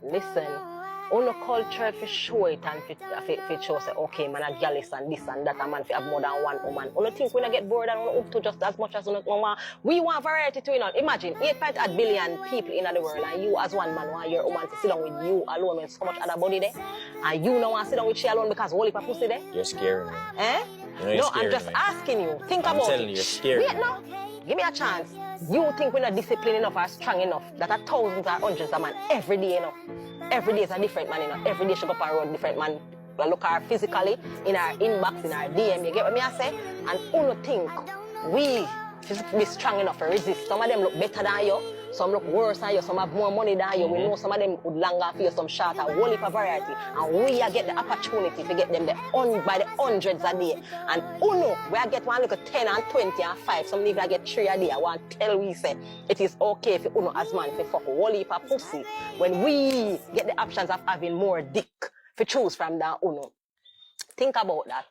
Listen, uno culture for show it and for show say, okay, man, a girl is and this and that, a man for have more than one woman. Uno think we not get bored and uno up to just as much as uno want. We want variety too, you know. Imagine 8.8 billion people in the world, and you as one man want your woman to sit down with you alone when so much other body there, and you don't want to sit down with she alone because whole heap of pussy there. You're scaring me. Eh? You know, no, scaring I'm just me. asking you. Think about it. I'm telling you, you're scaring Wait, no. Give me a chance. You think we're not disciplined enough or strong enough that are thousands or hundreds of men every day, you know? Every day is a different man, you know? Every day she go up a road, different man. We look at her physically, in our inbox, in our DM, you get what me I say? And uno think we be strong enough to resist. Some of them look better than you, some look worse than you, some have more money than you. We know some of them would longer for you, some shorter, whole heap of variety. And we get the opportunity to get them by the hundreds a day. And uno, we get one look at 10 and 20 and 5, some even get 3 a day. I want to tell we say it is okay for uno as man to fuck whole heap of pussy when we get the options of having more dick to choose from that uno. Think about that.